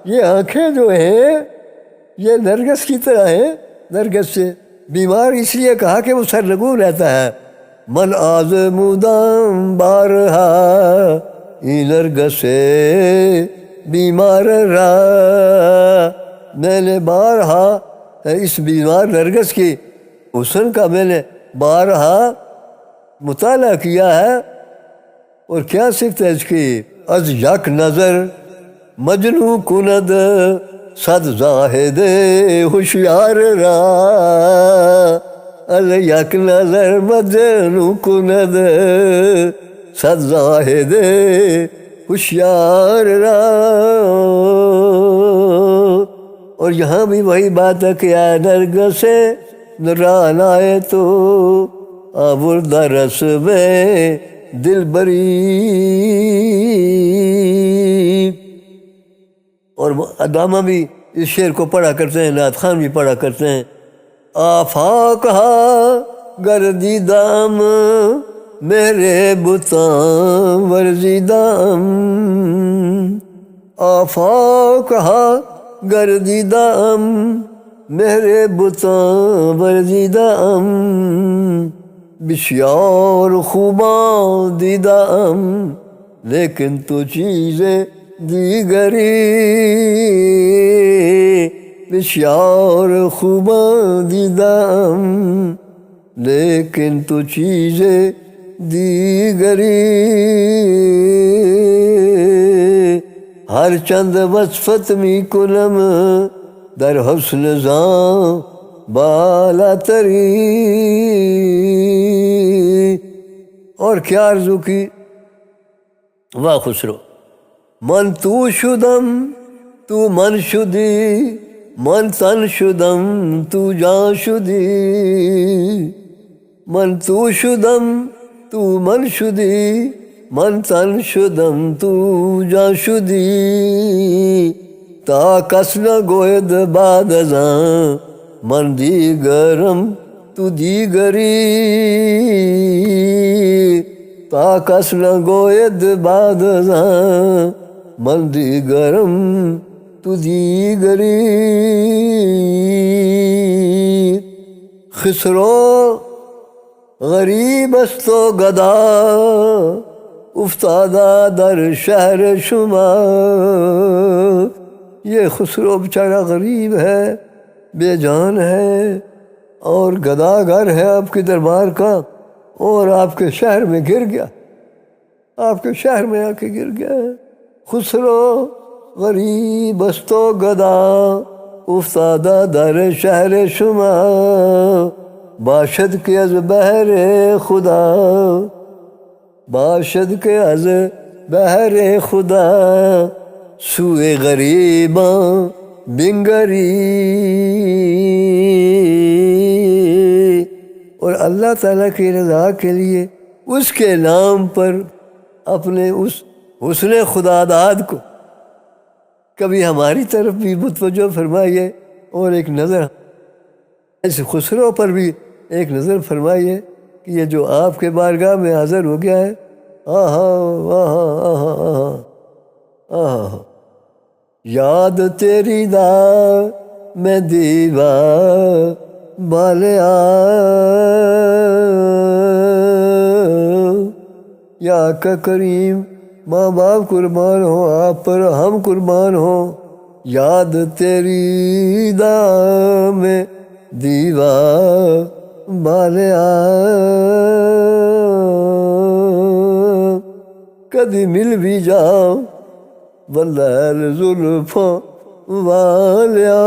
یہ آنکھیں جو ہیں یہ نرگس کی طرح ہیں، نرگس سے بیمار اس لیے کہا کہ وہ سرنگوں رہتا ہے. من آزمودم بارہا ای نرگس بیمار را، میں نے بارہا اس بیمار نرگس کی حسن کا میں نے بارہا مطالعہ کیا ہے. اور کیا صفت ہے اس کی؟ از یک نظر مجنو کند صد زاہد ہوشیار را، از یک نظر مجنو کند صد زاہد ہوشیار را. اور یہاں بھی وہی بات ہے کہ اے نرگس نوران آئے تو آوردہ رس میں دل بری. اور علامہ بھی اس شعر کو پڑھا کرتے ہیں، نعت خان بھی پڑھا کرتے ہیں. آفاق ہا گردیدام میرے بتاں ورزیدام، آفاق ہا گردیدام میرے بتاں ورزیدام، بسیار خوباں دیدام لیکن تو چیزیں دیگری، بسیار خوباں دیدام لیکن تو چیزیں دیگری. ہر چند وصفت می کنم در حسن زاں بالا تری. اور کیا عرضو کی؟ واہ خسرو. من تو شدم تو من شدی، من تن شدم تو جان شدی، من تو شدم تو من شدی، من تن شدم تو جان شدی. تا کس نہ گوید بعد ازاں من دیگرم تو دیگری، تا کس نہ گوید بعد ازاں من دیگرم تو دیگری. خسرو غریب است و گدا افتادہ در شہر شما. یہ خسرو بیچارہ غریب ہے، بے جان ہے اور گداگر ہے آپ کے دربار کا، اور آپ کے شہر میں گر گیا، آپ کے شہر میں آ کے گر گیا. خسرو غریب است و گدا افتادہ در شہر شما، باشد کہ از بہر خدا، باشد کہ از بہر خدا سوئے غریباں بنگری. اور اللہ تعالیٰ کی رضا کے لیے اس کے نام پر اپنے اس حسن خدا داد کو کبھی ہماری طرف بھی متوجہ فرمائیے، اور ایک نظر اس خسرو پر بھی ایک نظر فرمائیے کہ یہ جو آپ کے بارگاہ میں حاضر ہو گیا ہے. آہا آہا آہا آہا آہا. یاد تیری دا میں دیوا بالیا، یا کا کریم ماں باپ قربان ہو، آپ پر ہم قربان ہوں. یاد تیری دا میں دیوا بالیا، کدی مل بھی جاؤ واللیل زلفاں والیا.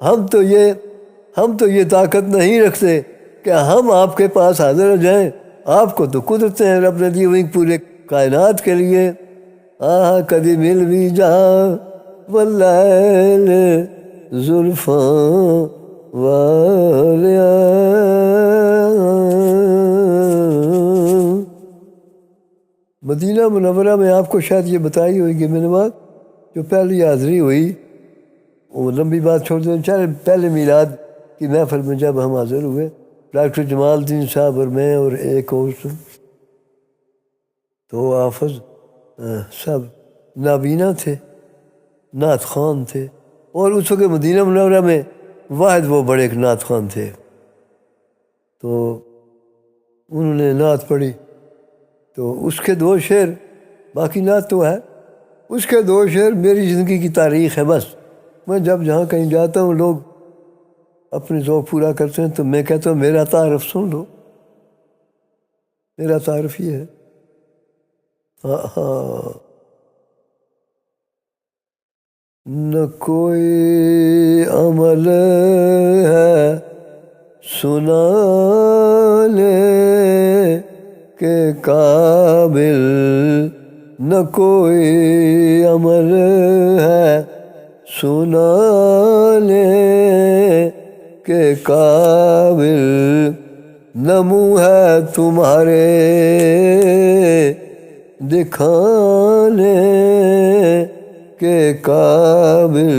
ہم تو یہ طاقت نہیں رکھتے کہ ہم آپ کے پاس حاضر ہو جائیں. آپ کو تو قدرتیں رب نے دی ہوئی پورے کائنات کے لیے. آہ کدی مل بھی جا واللیل زلفاں والیا. مدینہ منورہ میں آپ کو شاید یہ بتائی ہوئی کہ میں نے بات جو پہلی حاضری ہوئی، وہ لمبی بات چھوڑ دیں، پہلے میلاد کی محفل میں جب ہم حاضر ہوئے، ڈاکٹر جمال الدین صاحب اور میں اور ایک اور تو حافظ سب نابینا تھے، نعت خوان تھے، اور اس وقت مدینہ منورہ میں واحد وہ بڑے ایک نعت خوان تھے۔ تو انہوں نے نعت پڑھی، تو اس کے 2 شعر، باقی نعت تو ہے، اس کے 2 شعر میری زندگی کی تاریخ ہے۔ بس میں جب جہاں کہیں جاتا ہوں، لوگ اپنے ذوق پورا کرتے ہیں، تو میں کہتا ہوں میرا تعارف سن لو، میرا تعارف یہ ہے۔ نہ کوئی عمل ہے سنانے کے قابل، نہ کوئی عمل ہے سنانے کے قابل، نہ منہ ہے تمہارے دکھانے کے قابل،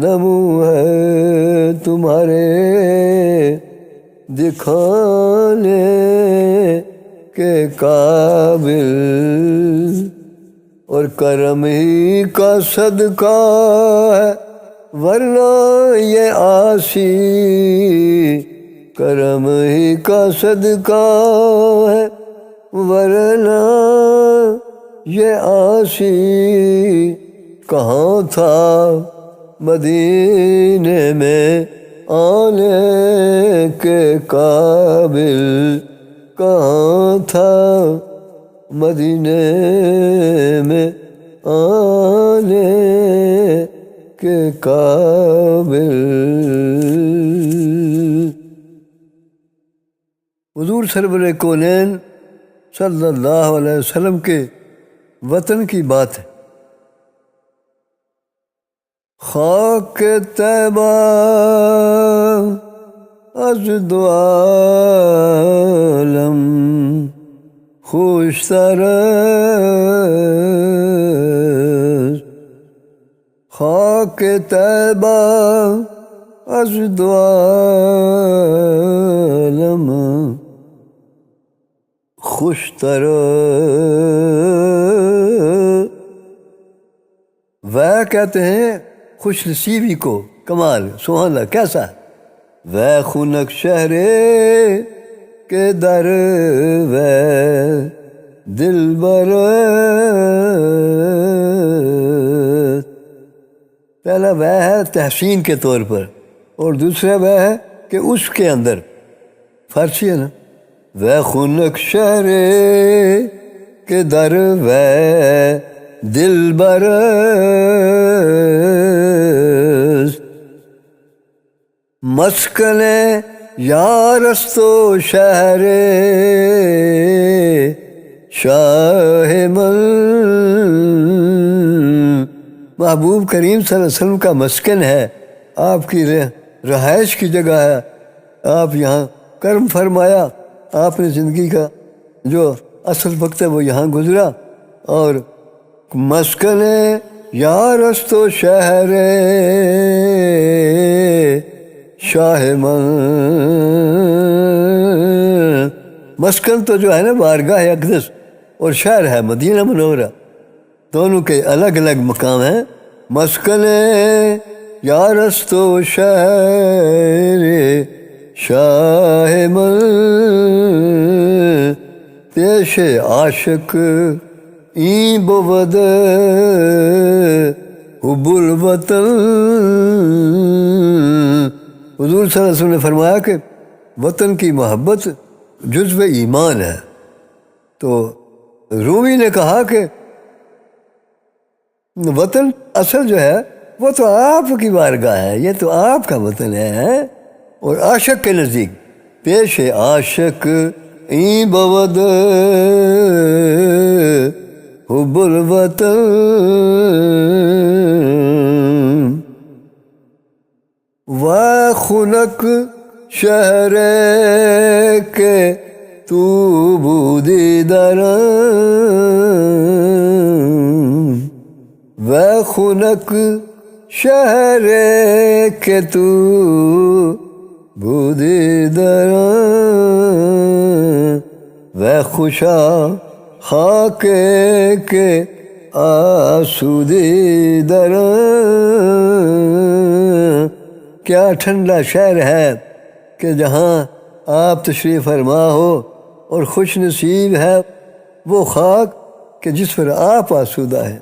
نہ منہ ہے تمہارے دکھانے کے قابل، اور کرم ہی کا صدقہ ہے ورنہ یہ عاصی، کرم ہی کا صدقہ ہے ورنہ یہ عاصی، کہاں تھا مدینے میں آنے کے قابل، کہاں تھا مدینے میں آنے کے قابل۔ حضور سرور کونین صلی اللہ علیہ وسلم کے وطن کی بات ہے۔ خاک طیبہ از دو عالم خوشتر است، خاک طیبہ از دو عالم خوشتر است۔ وہ کہتے ہیں خوش نصیبی کو، کمال، سبحان اللہ، کیسا؟ وہ خنک شہرے کے در وہ دل بر، پہلا وہ ہے تحسین کے طور پر، اور دوسرا وہ ہے کہ اس کے اندر، فارسی ہے نا، وہ خنک شہرے کے در وہ دل بر مسکن یار است و شہر شاہ من، محبوب کریم صلی اللہ علیہ وسلم کا مسکن ہے، آپ کی رہائش کی جگہ ہے، آپ یہاں کرم فرمایا، آپ نے زندگی کا جو اصل وقت ہے وہ یہاں گزرا، اور مسکن یار است و شہر شاہ من، مسکن تو جو ہے نا بارگاہ اقدس، اور شہر ہے مدینہ منورہ، دونوں کے الگ الگ مقام ہیں۔ مسکن یار است و شہر شاہ من، پیش عاشق این بود حب الوطن، حضور صلی اللہ علیہ وسلم نے فرمایا کہ وطن کی محبت جزو ایمان ہے۔ تو رومی نے کہا کہ وطن اصل جو ہے وہ تو آپ کی بارگاہ ہے، یہ تو آپ کا وطن ہے، اور عاشق کے نزدیک پیش عاشق این بود حب الوطن، و خنک شہر کے تو بودی درم، و خنک شہر کے تو بودی درم، و خوشا خاک کے آسودی در کیا ٹھنڈا شہر ہے کہ جہاں آپ تشریف فرما ہو، اور خوش نصیب ہے وہ خاک کہ جس پر آپ آسودہ ہیں۔